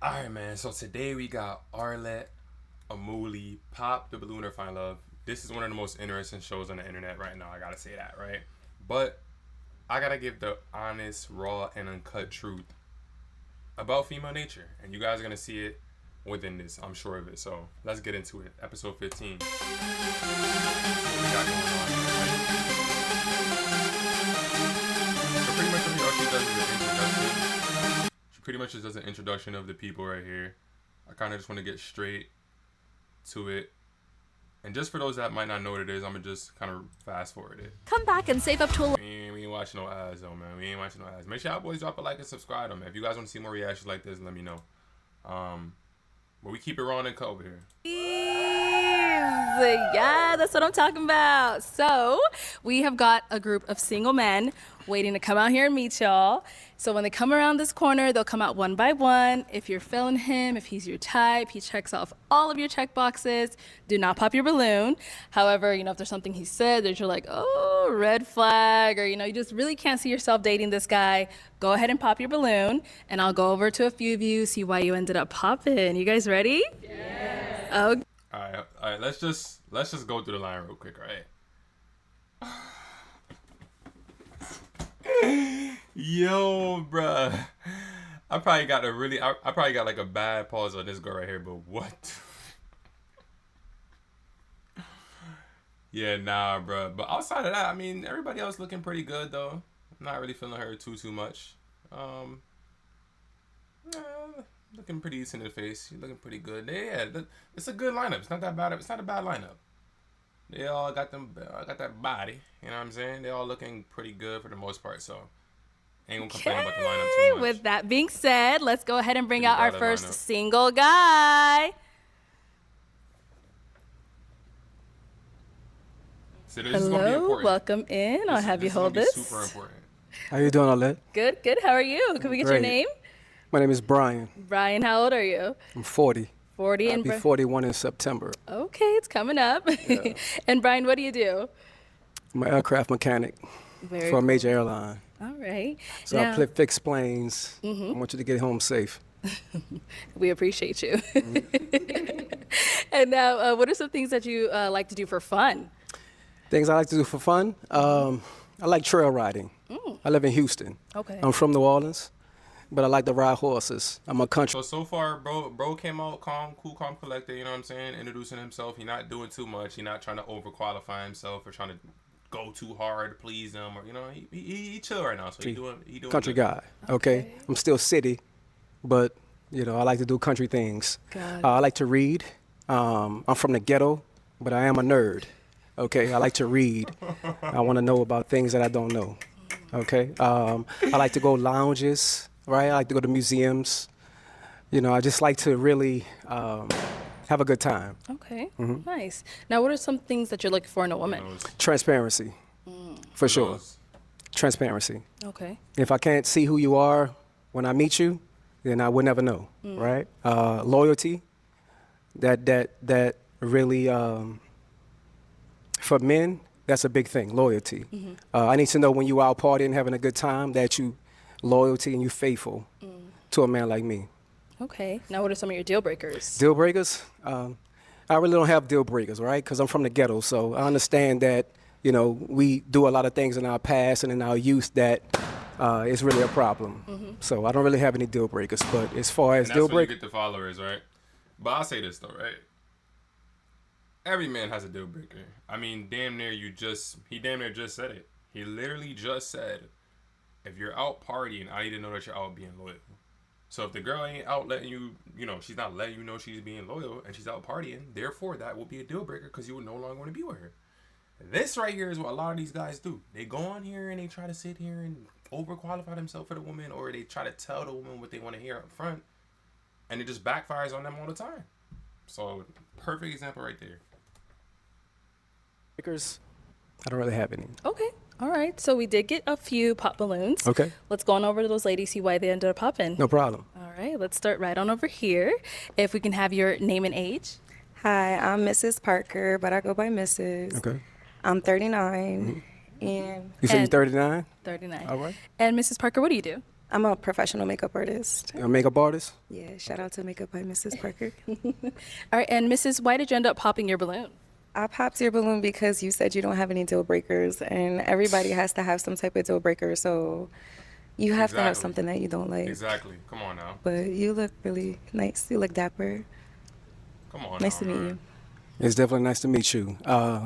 Alright, man. So today we got Arlette, Amuli, Pop the Balloon or Find Love. This is one of the most interesting shows on the internet right now. I gotta say that, right? But I gotta give the honest, raw, and uncut truth about female nature. And you guys are gonna see it within this. I'm sure of it. So let's get into it. Episode 15. What we got going on here, right? So pretty much what she does is an introduction. She pretty much just does an introduction of the people right here. I kind of just want to get straight to it. And just for those that might not know what it is, I'm going to just kind of fast forward it. Come back and save up to a... We ain't watching no ads though, man. We ain't watching no ads. Make sure y'all boys drop a like and subscribe though, man. If you guys want to see more reactions like this, let me know. But we keep it raw and cut over here. Yeah, that's what I'm talking about. So we have got a group of single men waiting to come out here and meet y'all. So when they come around this corner, they'll come out one by one. If you're feeling him, if he's your type, he checks off all of your check boxes. Do not pop your balloon. However, if there's something he said that you're like, oh, red flag, or you just really can't see yourself dating this guy, go ahead and pop your balloon, and I'll go over to a few of you, see why you ended up popping. You guys ready? Yes. Okay. All right. Let's just go through the line real quick, right? Yo, bruh. I probably got like a bad pause on this girl right here, but what? Yeah, nah, bruh. But outside of that, I mean, everybody else looking pretty good though. I'm not really feeling her too much. Looking pretty decent in the face. She's looking pretty good. Yeah, it's a good lineup. It's not that bad. It's not a bad lineup. They all got that body. You know what I'm saying? They all looking pretty good for the most part. So ain't gonna complain about the lineup too much. With that being said, let's go ahead and bring out our first single guy. So this is gonna be important. Welcome in. I'll have you hold this. Super important. How you doing, Arlette? Good. How are you? Can we get your name? My name is Brian. Brian, how old are you? I'm 40. 40 I'll be 41 in September. Okay, it's coming up. Yeah. And Brian, what do you do? I'm an aircraft mechanic for a major airline. All right. So now, I fix planes. I want you to get home safe. We appreciate you. And now, what are some things that you like to do for fun? Things I like to do for fun? I like trail riding. I live in Houston. Okay. I'm from New Orleans, but I like to ride horses. I'm a country. So far, bro came out calm, cool, calm, collected, you know what I'm saying? Introducing himself. He not doing too much. He not trying to overqualify himself or trying to go too hard to please them, or he chill right now. So he doing country good. Guy. Okay. I'm still city, but I like to do country things. I like to read. I'm from the ghetto, but I am a nerd. Okay, I like to read. I want to know about things that I don't know. Okay, I like to go lounges, right? I like to go to museums. I just like to really have a good time. Okay, nice. Now, what are some things that you're looking for in a woman? Transparency, for sure. Transparency. Okay. If I can't see who you are when I meet you, then I would never know, right? Loyalty, that really, for men, that's a big thing, loyalty. I need to know when you out partying, having a good time, that you loyalty and you faithful to a man like me. Okay. Now, what are some of your deal breakers? Deal breakers? I really don't have deal breakers, right? Because I'm from the ghetto, so I understand that, we do a lot of things in our past and in our youth that is really a problem. So I don't really have any deal breakers. But as far as deal breakers, you get the followers, right? But I'll say this though, right? Every man has a deal breaker. I mean, he damn near just said it. He literally just said, if you're out partying, I need to know that you're out being loyal. So if the girl ain't out letting you, she's not letting you know she's being loyal and she's out partying, therefore that will be a deal breaker because you would no longer want to be with her. This right here is what a lot of these guys do. They go on here and they try to sit here and overqualify themselves for the woman, or they try to tell the woman what they want to hear up front, and it just backfires on them all the time. So, perfect example right there. I don't really have any. Okay. All right. So we did get a few pop balloons. Okay. Let's go on over to those ladies, see why they ended up popping. No problem. All right. Let's start right on over here. If we can have your name and age. Hi, I'm Mrs. Parker, but I go by Mrs. Okay. I'm 39. And you said you're 39? 39. All right. And Mrs. Parker, what do you do? I'm a professional makeup artist. A makeup artist? Yeah, shout out to Makeup by Mrs. Parker. All right, and Mrs., why did you end up popping your balloon? I popped your balloon because you said you don't have any deal breakers, and everybody has to have some type of deal breaker, so you have to have Exactly. something that you don't like. Exactly. Come on now. But you look really nice. You look dapper. Come on Nice now, to meet man. you. It's definitely nice to meet you.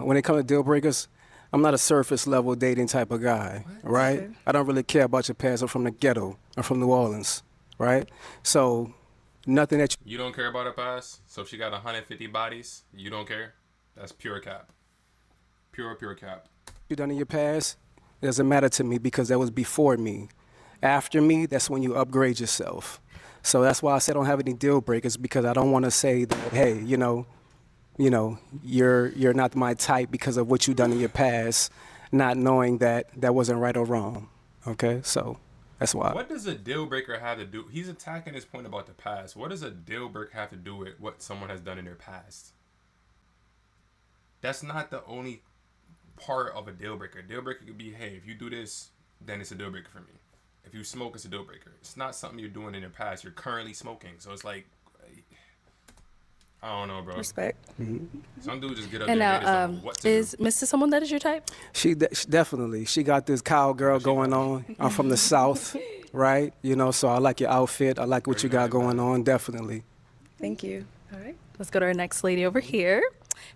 When it comes to deal breakers, I'm not a surface level dating type of guy, right? Okay. I don't really care about your past. I'm from the ghetto. I'm from New Orleans, right? So nothing that You don't care about her past? So if she got 150 bodies, you don't care? That's pure cap. Pure cap. you done in your past, it doesn't matter to me because that was before me. After me, that's when you upgrade yourself. So that's why I said I don't have any deal breakers, because I don't want to say that, hey, you're not my type because of what you done in your past, not knowing that that wasn't right or wrong. Okay, so that's why. What does a deal breaker have to do? He's attacking his point about the past. What does a deal breaker have to do with what someone has done in their past? That's not the only part of a deal breaker. A deal breaker could be, hey, if you do this, then it's a deal breaker for me. If you smoke, it's a deal breaker. It's not something you're doing in your past. You're currently smoking. So it's like, I don't know, bro. Respect. Some dude just get up And there and now, hate what to is do. Mrs. someone that is your type? She definitely. She got this cowgirl going on. I'm from the South, right? So I like your outfit. I like what you got going on. Definitely. Thank you. All right, let's go to our next lady over here.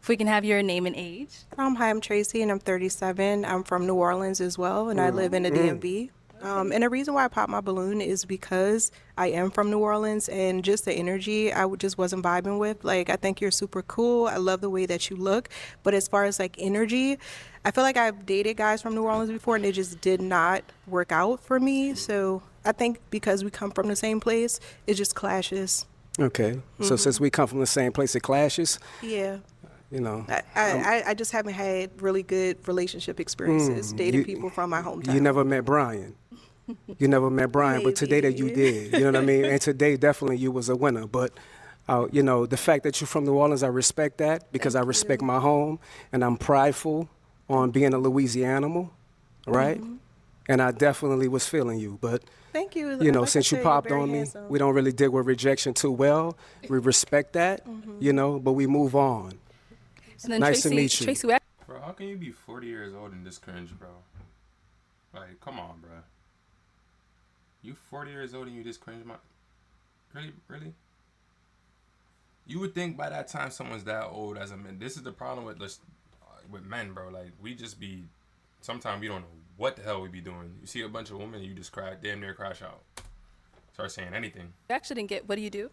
If we can have your name and age. Hi, I'm Tracy, and I'm 37. I'm from New Orleans as well, and I live in the DMV. And the reason why I popped my balloon is because I am from New Orleans, and just the energy just wasn't vibing with. Like, I think you're super cool. I love the way that you look. But as far as like energy, I feel like I've dated guys from New Orleans before, and they just did not work out for me. So I think because we come from the same place, it just clashes. Okay. So since we come from the same place, it clashes. Yeah. I I just haven't had really good relationship experiences dating you- people from my hometown. You never met Brian. You never met Brian, but today that you Maybe. did. You know what I mean? And today definitely you was a winner. But the fact that you're from New Orleans, I respect that because I respect my home, and I'm prideful on being a Louisianimal, right? And I definitely was feeling you. But Thank you. you know, Like I since you said, you're popped very on me, handsome. we don't really deal with rejection too well. We respect that, but we move on. And then Nice to Tracy, meet you. Tracy, Bro, how can you be 40 years old and this cringe, bro? Like, come on, bro. You 40 years old and you this cringe, really? You would think by that time someone's that old as a man. This is the problem with men, bro. Like, we just be, sometimes we don't know what the hell we be doing. You see a bunch of women and you just damn near crash out. Start saying anything. I actually didn't get, what do you do?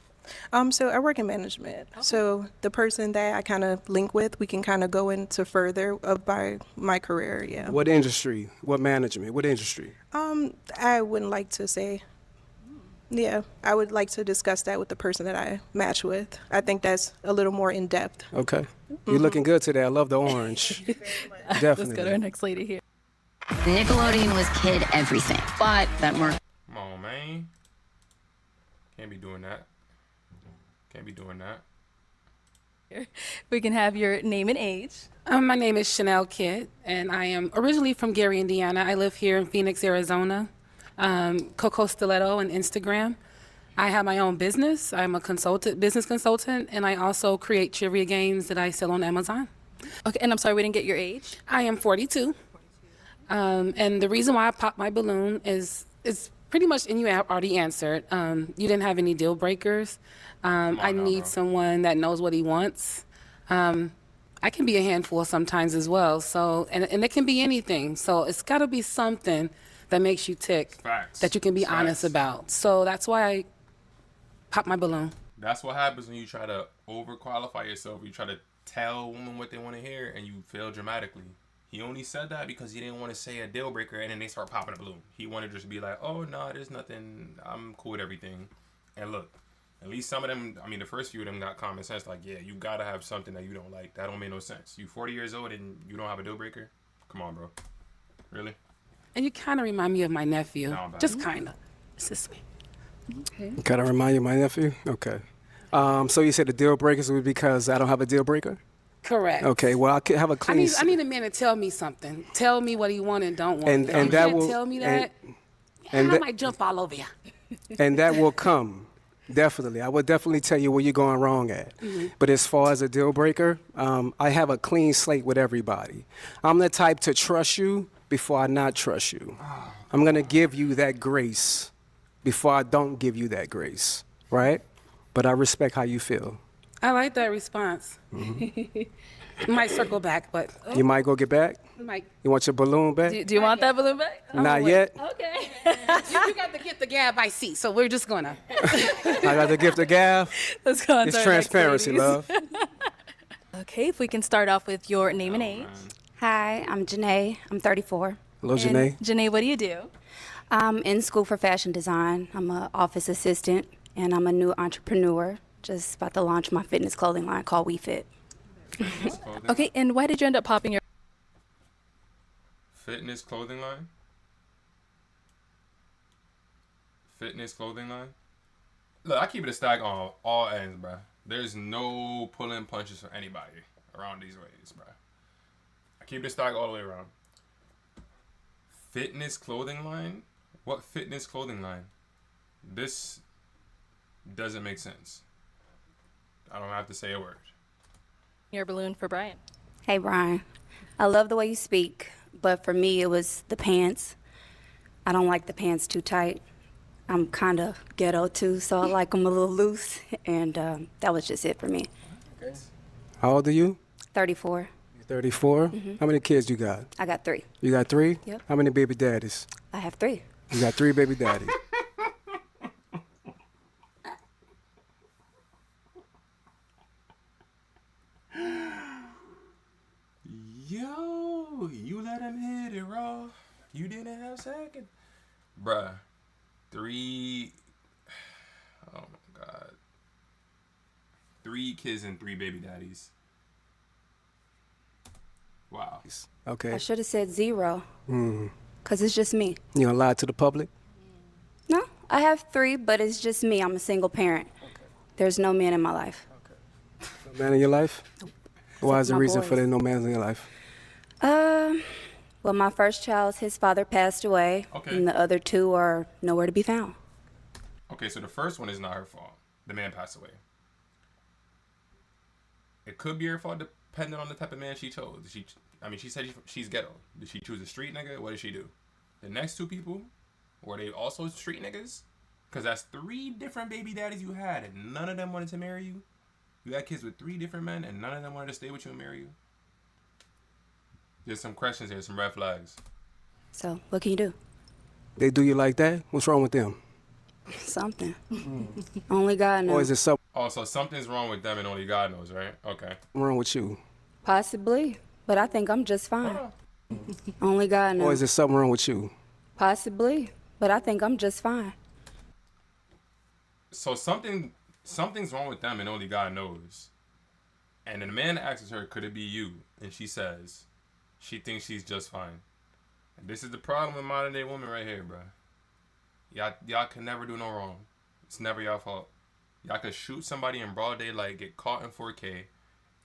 So I work in management. So the person that I kind of link with, we can kind of go into further of my career. Yeah. What industry? What management? What industry? I wouldn't like to say. Yeah, I would like to discuss that with the person that I match with. I think that's a little more in depth. Okay. You're looking good today. I love the orange. Let's go to our Definitely. next lady here. Nickelodeon was kid everything, but that marked Come on, man. Can't be doing that. Can't be doing that. We can have your name and age. My name is Chanel Kidd, and I am originally from Gary, Indiana. I live here in Phoenix, Arizona. Coco Stiletto on Instagram. I have my own business. I'm a business consultant, and I also create trivia games that I sell on Amazon. Okay, and I'm sorry, we didn't get your age. I am 42. And the reason why I popped my balloon is pretty much, and you have already answered. You didn't have any deal breakers. I now, need bro. someone that knows what he wants. I can be a handful sometimes as well. So, and it can be anything. So it's got to be something that makes you tick, Facts. that you can be Facts. honest about. So that's why I popped my balloon. That's what happens when you try to overqualify yourself. You try to tell women what they want to hear, and you fail dramatically. He only said that because he didn't want to say a deal breaker, and then they start popping a balloon. He wanted just to be like, oh, no, there's nothing. I'm cool with everything. And look, at least some of them, I mean, the first few of them got common sense. Like, yeah, you got to have something that you don't like. That don't make no sense. You 40 years old and you don't have a deal breaker? Come on, bro. Really? And you kind of remind me of my nephew. No, but- Just kind of. It's just me. Can I remind you of my nephew? Okay. So you said the deal breakers would be because I don't have a deal breaker? Correct. Okay, well, I could have a I clean... need a man to tell me something. Tell me what he want and don't want. And If you that can't will- tell me and- that, And I might jump all over you. and that will come. Definitely. I will definitely tell you where you're going wrong at. But as far as a deal breaker, I have a clean slate with everybody. I'm the type to trust you before I not trust you. I'm going to give you that grace before I don't give you that grace, right? But I respect how you feel. I like that response. Might circle back, but You might go get back? might. You want your balloon back? Do you want that balloon back? Not yet. Okay. You got to get the gab I see, so we're just gonna. I got the gift of gab. Let's go on It's to our next transparency, ladies. love. Okay, if we can start off with your name and age. Hi, I'm Janae. I'm 34. Hello, Janae. And Janae, what do you do? I'm in school for fashion design. I'm an office assistant, and I'm a new entrepreneur. Just about to launch my fitness clothing line called WeFit. Okay, and why did you end up popping your Fitness clothing line? Fitness clothing line? Look, I keep it a stack on all ends, bruh. There's no pulling punches for anybody around these ways, bruh. I keep it a stack all the way around. Fitness clothing line? What fitness clothing line? This doesn't make sense. I don't have to say a word. balloon for Brian? Hey, Brian. I love the way you speak, but for me, it was the pants. I don't like the pants too tight. I'm kind of ghetto, too, so I like them a little loose, and that was just it for me. How old are you? 34. You're 34? How many kids you got? I got 3. You got 3? Yep. How many baby daddies? I have 3. You got 3 baby daddies. Yo, you let him hit it raw. You didn't have second. Bruh, 3, oh my God. 3 kids and 3 baby daddies. Wow. Okay. I should have said 0, because it's just me. You gonna lie to the public? No, I have 3, but it's just me. I'm a single parent. There's no man in my life. No man in your life? Why is the my reason for boys. there no man in your life? Well, my first child, his father passed away, Okay. and the other 2 are nowhere to be found. Okay, so the first one is not her fault. The man passed away. It could be her fault depending on the type of man she chose. She said she's ghetto. Did she choose a street nigga? What did she do? The next 2 people, were they also street niggas? Because that's 3 different baby daddies you had, and none of them wanted to marry you. You had kids with 3 different men, and none of them wanted to stay with you and marry you. There's some questions here, some red flags. So, what can you do? They do you like that? What's wrong with them? Something. Only God Or knows. is it something Oh, so something's wrong with them and only God knows, right? Okay. wrong with you? Possibly, but I think I'm just fine. Hold on. Only God Or is knows. it something wrong with you? Possibly, but I think I'm just fine. So something's wrong with them and only God knows. And then the man asks her, could it be you? And she says, she thinks she's just fine. And this is the problem with modern day women right here, bro. Y'all can never do no wrong. It's never y'all fault. Y'all could shoot somebody in broad daylight, get caught in 4K,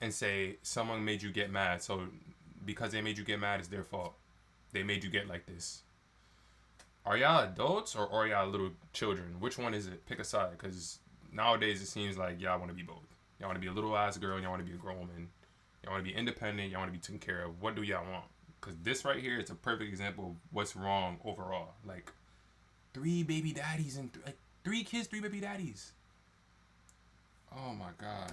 and say someone made you get mad. So because they made you get mad, it's their fault. They made you get like this. Are y'all adults or are y'all little children? Which one is it? Pick a side, because nowadays it seems like y'all want to be both. Y'all want to be a little ass girl, y'all want to be a grown woman. Y'all want to be independent, y'all want to be taken care of. What do y'all want? Because this right here is a perfect example of what's wrong overall. Like, 3 baby daddies and 3 kids, 3 baby daddies. Oh my God.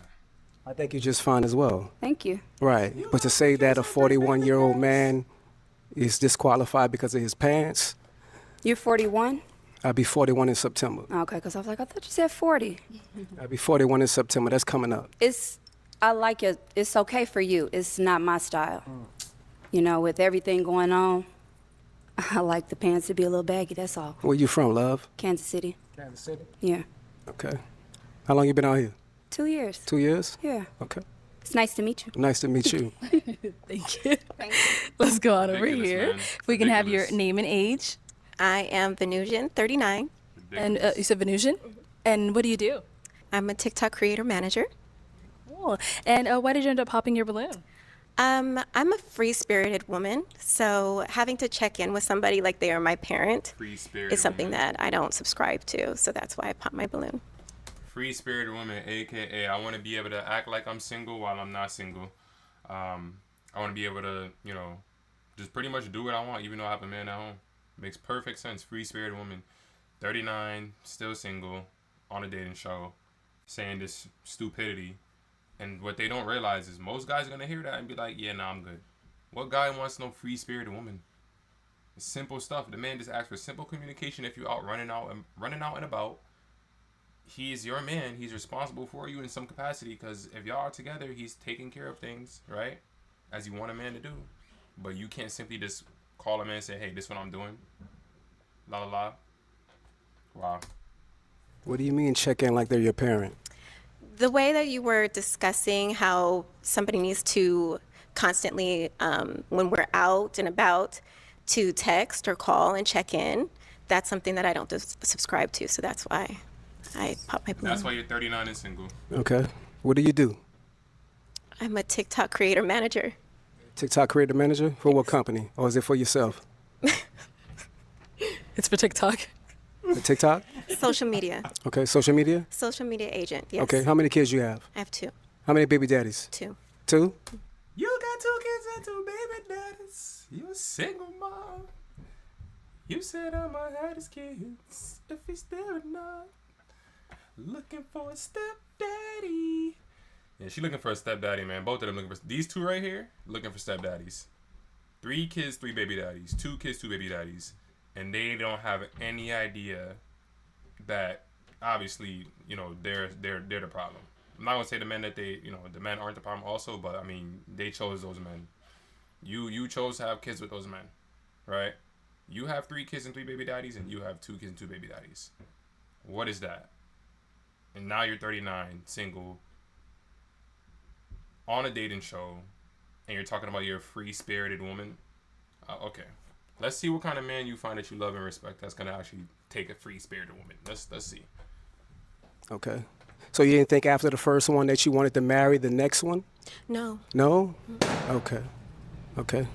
I think you're just fine as well. Thank you. Right. But to say that a 41-year-old man is disqualified because of his pants, You're 41? I'll be 41 in September. Okay, because I was like, I thought you said 40. I'll be 41 in September. That's coming up. I like it. It's okay for you. It's not my style. You know, with everything going on, I like the pants to be a little baggy, that's all. Where you from, love? Kansas City. Kansas City. Yeah. Okay. How long you been out here? 2 years. 2 years? Yeah. Okay. It's nice to meet you. Nice to meet you. Thank you. Let's go on over Ridiculous, here. man. If we can have your Ridiculous. name and age. I am Venusian, 39. And you said Venusian? And what do you do? I'm a TikTok creator manager. Cool. And why did you end up popping your balloon? I'm a free-spirited woman, so having to check in with somebody like they are my parent Free-spirited is something woman. that I don't subscribe to. So that's why I pop my balloon. Free-spirited woman, aka I want to be able to act like I'm single while I'm not single. I want to be able to, just pretty much do what I want, even though I have a man at home. Makes perfect sense. Free-spirited woman, 39, still single, on a dating show, saying this stupidity. And what they don't realize is most guys are going to hear that and be like, yeah, nah, I'm good. What guy wants no free-spirited woman? It's simple stuff. The man just asks for simple communication. If you're out running out and about, he's your man. He's responsible for you in some capacity, because if y'all are together, he's taking care of things, right? As you want a man to do. But you can't simply just call a man and say, hey, this is what I'm doing. La la la. Wow. What do you mean check in like they're your parent? The way that you were discussing how somebody needs to constantly, when we're out and about, to text or call and check in, that's something that I don't subscribe to. So that's why I pop my balloon. That's why you're 39 and single. Okay. What do you do? I'm a TikTok creator manager. TikTok creator manager? For what company? Or is it for yourself? It's for TikTok. For TikTok? Social media. Okay, social media? Social media agent, yes. Okay, how many kids you have? I have 2. How many baby daddies? 2. 2? You got 2 kids and 2 baby daddies. You a single mom. You said I might have his kids if he's still not looking for a stepdaddy. Yeah, she looking for a stepdaddy, man. Both of them looking for these 2 right here, looking for stepdaddies. 3 kids, 3 baby daddies. 2 kids, 2 baby daddies. And they don't have any idea that obviously, they're the problem. I'm not gonna say the men that the men aren't the problem also, but I mean they chose those men. You chose to have kids with those men, right? You have 3 kids and 3 baby daddies, and you have 2 kids and 2 baby daddies. What is that? And now you're 39, single, on a dating show, and you're talking about you're a free-spirited woman. Okay, let's see what kind of man you find that you love and respect that's gonna actually take a free-spirited woman. Let's see. Okay. So you didn't think after the first one that you wanted to marry the next one? No. No? Okay. Okay.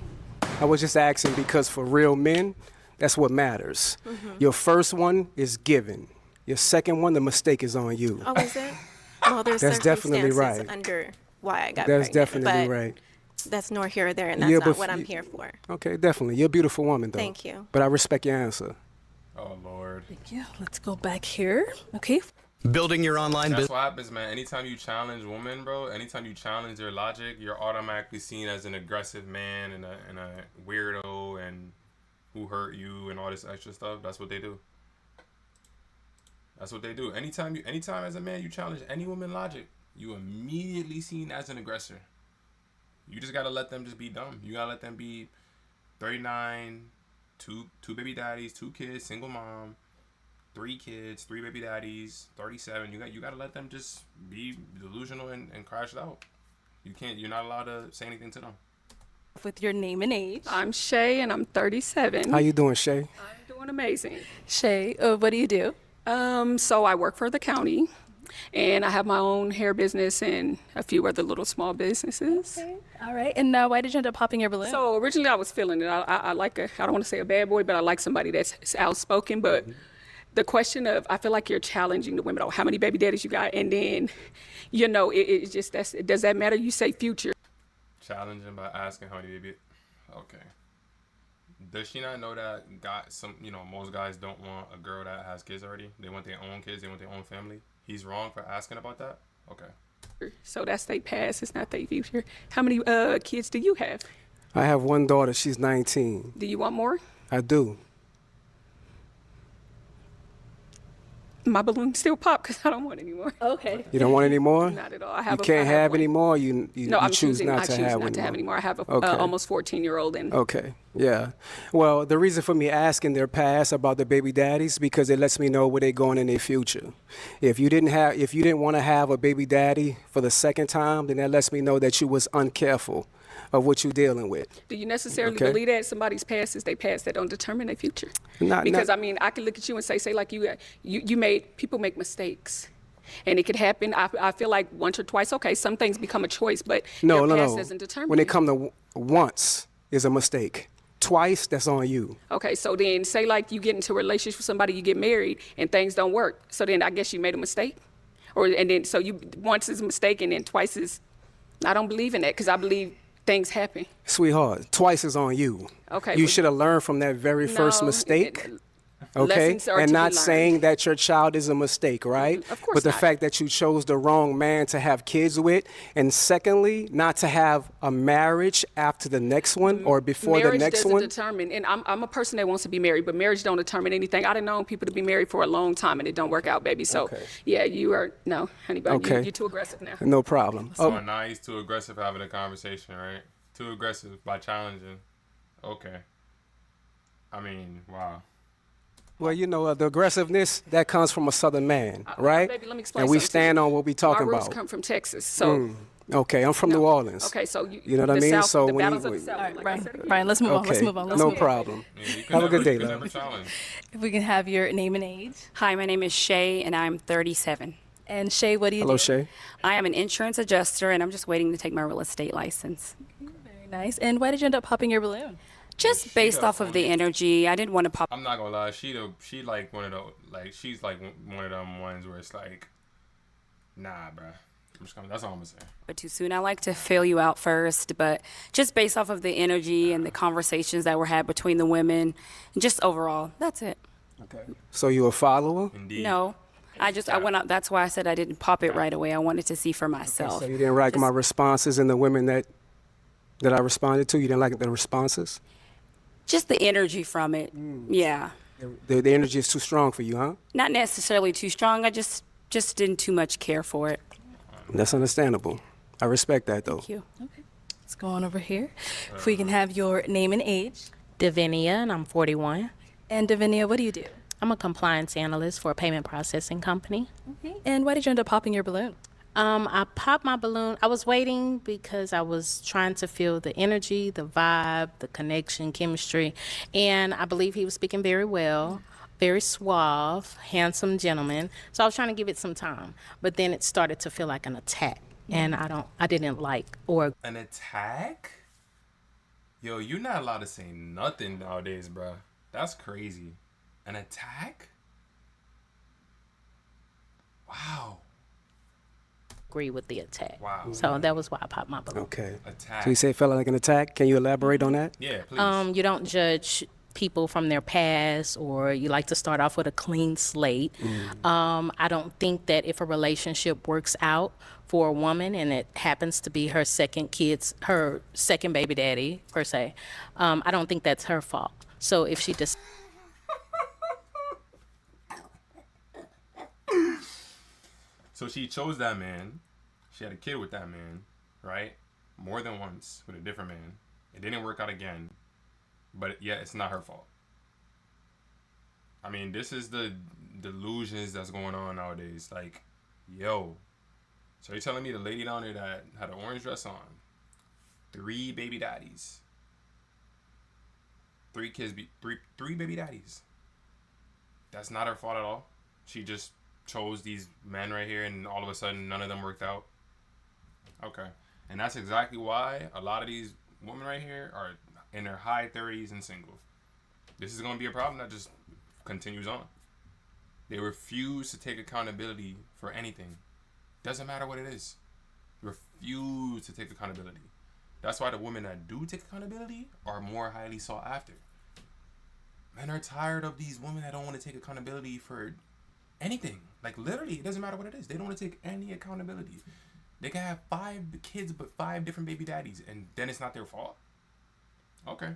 I was just asking because for real men, that's what matters. Your first one is given. Your second one, the mistake is on you. Oh, is it? Well, there's That's definitely circumstances right. under why I got That's pregnant. definitely but right. That's nor here or there, and that's Yeah, not but what I'm here for. Okay, definitely. You're a beautiful woman, though. Thank you. But I respect your answer. Oh Lord. Thank you. Let's go back here. Okay. Building your online That's business. what happens, man. Anytime you challenge women, bro, anytime you challenge their logic, you're automatically seen as an aggressive man and a weirdo and who hurt you and all this extra stuff. That's what they do. That's what they do. Anytime as a man you challenge any woman logic, you immediately seen as an aggressor. You just gotta let them just be dumb. You gotta let them be 39, two baby daddies, 2 kids, single mom, 3 kids, 3 baby daddies, 37. You gotta let them just be delusional and crash it out. You're not allowed to say anything to them. With your name and age. I'm Shay, and I'm 37. How you doing, Shay? I'm doing amazing. Shay, what do you do? So I work for the county, and I have my own hair business and a few other little small businesses. Okay. All right. And why did you end up popping your balloon? So originally I was feeling it. I like I don't want to say a bad boy, but I like somebody that's outspoken. But the question of, I feel like you're challenging the women. Oh, how many baby daddies you got? And then, it just, does that matter? You say future. Challenging by asking how many baby. Okay. Does she not know that most guys don't want a girl that has kids already? They want their own kids. They want their own family. He's wrong for asking about that? Okay. So that's their past. It's not their future. How many kids do you have? I have one daughter. She's 19. Do you want more? I do. My balloon still pop because I don't want any more. Okay. You don't want any more? Not at all. You can't have one. any more? You I'm choose choosing, not to have not to have any more. I have a Okay. almost 14-year-old. And Okay, yeah. Well, the reason for me asking their past about the baby daddies, because it lets me know where they're going in their future. If you didn't want to have a baby daddy for the second time, then that lets me know that you was uncareful of what you're dealing with. do you necessarily Okay. believe that somebody's past is their past that don't determine their future? Not- Because not- I can look at you and say like people make mistakes. And it could happen. I feel like once or twice, okay, some things become a choice, but No, your no, past no. doesn't determine When it you. comes to once is a mistake. Twice, that's on you. Okay, so then say like you get into a relationship with somebody, you get married, and things don't work. So then I guess you made a mistake, and then so you once is a mistake, and then twice is. I don't believe in that because I believe things happen. Sweetheart, twice is on you. Okay, You well, should have learned from that very first No, mistake. Okay, lessons are and to be not learned. saying that your child is a mistake, right? Of course But the not. fact that you chose the wrong man to have kids with, and secondly, not to have a marriage after the next one or before Marriage the next doesn't one. determine, and I'm a person that wants to be married, but marriage don't determine anything. I've known people to be married for a long time and it don't work out, baby. So Okay. yeah, you are no, honey bun. Okay. You're too aggressive now. No problem. So now he's too aggressive having a conversation, right? Too aggressive by challenging. Okay. I mean, wow. Well, you know, the aggressiveness that comes from a Southern man, right? Baby, let me explain And we something to stand you. on what we talking My roots about. come from Texas, so Okay, I'm from New Orleans. okay, so You know what I the mean? South, So the when battles you- of the South. All right, like I said Brian, again. Brian, let's move on. Let's Okay, move on. Let's no move on. problem. Yeah, you could Have a never- good day, you could love. never challenge. If we can have your name and age. Hi, my name is Shay, and I'm 37. And Shay, what do you Hello, do? Shay. I am an insurance adjuster, and I'm just waiting to take my real estate license. Very nice. And why did you end up popping your balloon? Just based off of the energy, I didn't want to pop. I'm not gonna lie, she like one of those, like she's like one of them ones where it's like, nah, bruh. I'm just gonna, that's all I'm gonna say. But too soon. I like to fill you out first, but just based off of the energy and the conversations that were had between the women, and just overall, that's it. Okay. So you a follower? Indeed. No, I went out. That's why I said I didn't pop it right away. I wanted to see for myself. So you didn't like Just- my responses and the women that I responded to? You didn't like the responses? Just the energy from it. Yeah. The energy is too strong for you, huh? Not necessarily too strong. I just didn't too much care for it. That's understandable. I respect that, though. Thank you. Let's go on over here. If we can have your name and age. Davinia, and I'm 41. And Davinia, what do you do? I'm a compliance analyst for a payment processing company. Okay. And why did you end up popping your balloon? I popped my balloon. I was waiting because I was trying to feel the energy, the vibe, the connection, chemistry. And I believe he was speaking very well, very suave, handsome gentleman. So I was trying to give it some time. But then it started to feel like an attack. And I didn't like or An attack? Yo, you're not allowed to say nothing nowadays, bruh. That's crazy. An attack? Wow. agree with the attack. Wow. So that was why I popped my balloon. Okay. Attack. So you say it felt like an attack. Can you elaborate on that? Yeah, please. You don't judge people from their past, or you like to start off with a clean slate. I don't think that if a relationship works out for a woman and it happens to be her second baby daddy per se, I don't think that's her fault. So if she just So she chose that man. She had a kid with that man, right? More than once with a different man. It didn't work out again. But yeah, it's not her fault. I mean, this is the delusions that's going on nowadays. Like, yo. So you're telling me the lady down there that had an orange dress on, 3 baby daddies, 3 kids, three baby daddies. That's not her fault at all. She just chose these men right here, and all of a sudden, none of them worked out. Okay, and that's exactly why a lot of these women right here are in their high 30s and single. This is going to be a problem that just continues on. They refuse to take accountability for anything. Doesn't matter what it is. Refuse to take accountability. That's why the women that do take accountability are more highly sought after. Men are tired of these women that don't want to take accountability for anything. Like, literally, it doesn't matter what it is. They don't want to take any accountability. They can have 5 kids but 5 different baby daddies, and then it's not their fault. Okay.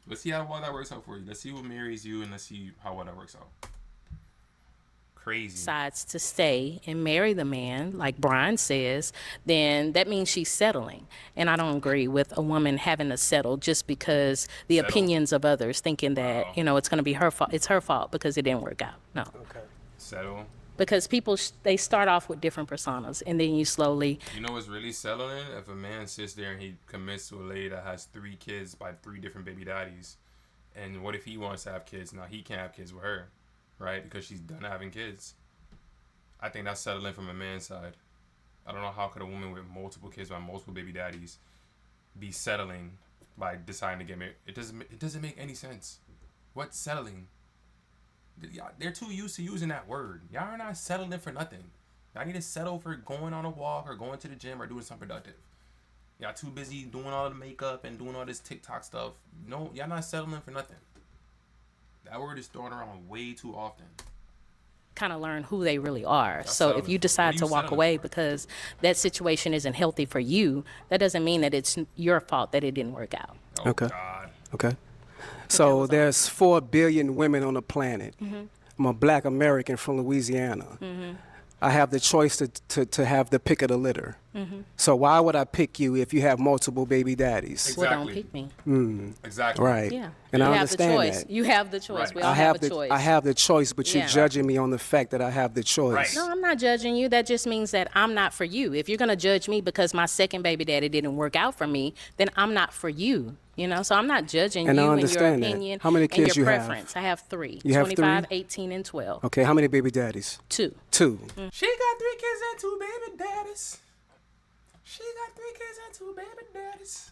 Let's see how well that works out for you. Let's see who marries you, and let's see how well that works out. Crazy. decides to stay and marry the man, like Brian says, then that means she's settling. And I don't agree with a woman having to settle just because the opinions of others, thinking that, it's going to be her fault. It's her fault because it didn't work out. No. Okay. Settle. Because people, they start off with different personas, and then you slowly... You know what's really settling? If a man sits there and he commits to a lady that has 3 kids by 3 different baby daddies, and what if he wants to have kids? Now he can't have kids with her, right? Because she's done having kids. I think that's settling from a man's side. I don't know how could a woman with multiple kids by multiple baby daddies be settling by deciding to get married. It doesn't make any sense. What's settling? They're too used to using that word. Y'all are not settling for nothing. Y'all need to settle for going on a walk or going to the gym or doing something productive. Y'all too busy doing all the makeup and doing all this TikTok stuff. No, y'all not settling for nothing. That word is thrown around way too often. Kind of learn who they really are. That's So if settling you for. decide What are to you walk settling away for? because that situation isn't healthy for you, that doesn't mean that it's your fault that it didn't work out. Oh, Okay. God. Okay. So there's 4 billion women on the planet. I'm a black American from Louisiana. I have the choice to have the pick of the litter. So why would I pick you if you have multiple baby daddies? Well, don't Exactly. pick me. Exactly. Right. Yeah. And you I have understand the choice. that. You have the choice. Right. We all have a choice. I have the choice, but Yeah. you're judging me on the fact that I have the choice. Right. No, I'm not judging you. That just means that I'm not for you. If you're going to judge me because my second baby daddy didn't work out for me, then I'm not for you. You know, so I'm not judging And I you and your understand that. opinion How many kids and your you have? preference. I have 3. You have 25, 3? 18, and 12. Okay, how many baby daddies? 2. 2. She got 3 kids and 2 baby daddies. She got 3 kids and 2 baby daddies.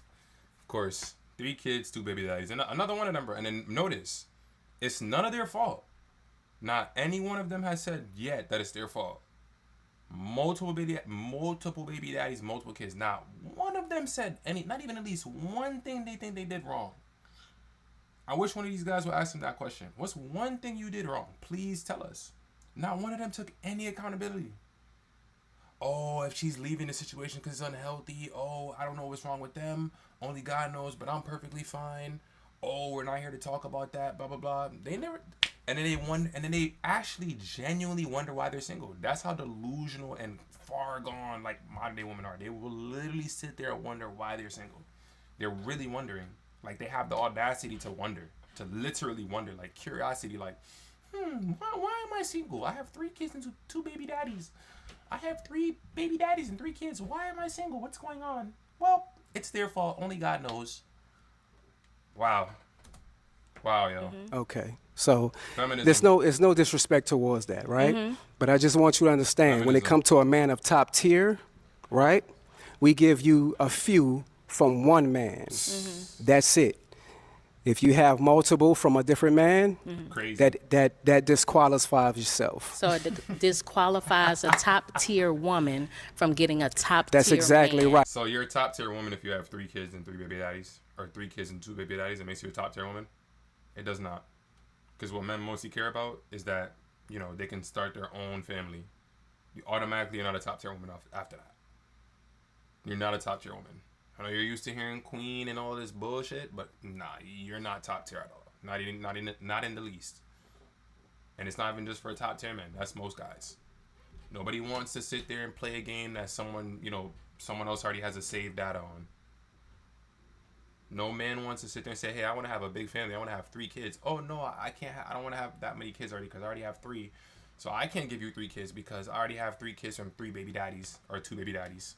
Of course, 3 kids, 2 baby daddies, and another one of them. And then notice, it's none of their fault. Not any one of them has said yet that it's their fault. Multiple baby daddies, multiple kids. Not one of them said not even at least one thing they think they did wrong. I wish one of these guys would ask them that question. What's one thing you did wrong? Please tell us. Not one of them took any accountability. Oh, if she's leaving the situation because it's unhealthy. Oh, I don't know what's wrong with them. Only God knows, but I'm perfectly fine. Oh, we're not here to talk about that. Blah blah blah. They never. And then they actually genuinely wonder why they're single. That's how delusional and far gone like modern day women are. They will literally sit there and wonder why they're single. They're really wondering. Like they have the audacity to wonder, to literally wonder, like curiosity, like, why am I single? I have 3 kids and 2 baby daddies. I have 3 baby daddies and 3 kids. Why am I single? What's going on? Well, it's their fault. Only God knows. Wow, yo. Okay. So Feminism. there's no disrespect towards that, right? But I just want you to understand when it comes to a man of top tier, right? We give you a few from one man. That's it. If you have multiple from a different man, Crazy. that disqualifies yourself. So it disqualifies a top tier woman from getting a top tier That's exactly man. right. So you're a top tier woman if you have 3 kids and 3 baby daddies, or 3 kids and 2 baby daddies. It makes you a top tier woman. It does not, because what men mostly care about is that they can start their own family. You automatically are not a top tier woman after that. You're not a top tier woman. I know you're used to hearing queen and all this bullshit, but nah, you're not top tier at all. Not in the least. And it's not even just for a top tier man. That's most guys. Nobody wants to sit there and play a game that someone else already has a saved data on. No man wants to sit there and say, hey, I want to have a big family. I want to have 3 kids. Oh, no, I can't. I don't want to have that many kids already because I already have 3. So I can't give you 3 kids because I already have 3 kids from 3 baby daddies or 2 baby daddies.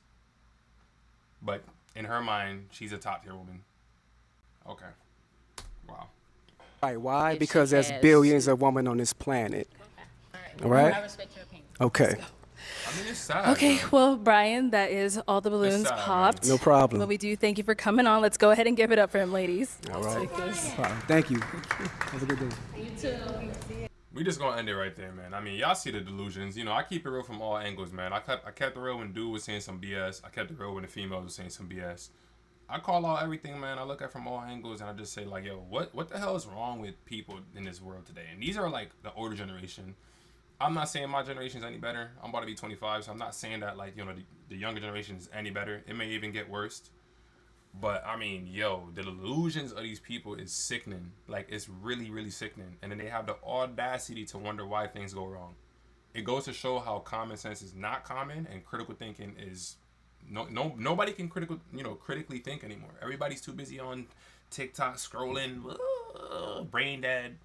But in her mind, she's a top tier woman. Okay. Wow. Right. Why? If Because she there's has- billions of women on this planet. All right? I respect your opinion. Okay. I mean, it's sad. Okay, bro. well, Brian, that is all the balloons sad, man. popped. No problem. But we do thank you for coming on. Let's go ahead and give it up for him, ladies. All right. Take this. No problem. Thank you. Have a good day. We just gonna end it right there, man. I mean, y'all see the delusions. I keep it real from all angles, man. I kept it real when dude was saying some BS. I kept it real when the female was saying some BS. I call out everything, man. I look at it from all angles, and I just say, like, yo, what the hell is wrong with people in this world today? And these are, like, the older generation. I'm not saying my generation's any better. I'm about to be 25, so I'm not saying that, like, the younger generation is any better. It may even get worse. But, I mean, yo, the delusions of these people is sickening. Like, it's really, really sickening. And then they have the audacity to wonder why things go wrong. It goes to show how common sense is not common and critical thinking is... Nobody can critically think anymore. Everybody's too busy on TikTok scrolling, brain dead,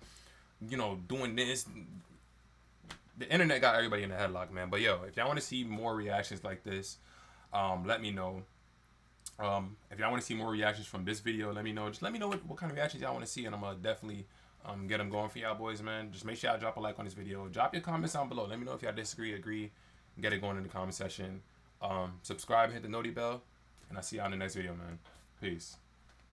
doing this. The internet got everybody in a headlock, man. But yo, if y'all want to see more reactions like this, let me know. If y'all want to see more reactions from this video, let me know. Just let me know what kind of reactions y'all want to see, and I'm gonna definitely Get them going for y'all boys, man. Just make sure y'all drop a like on this video. Drop your comments down below. Let me know if y'all disagree, agree. Get it going in the comment section. Subscribe, hit the noti bell, and I'll see y'all in the next video, man. Peace.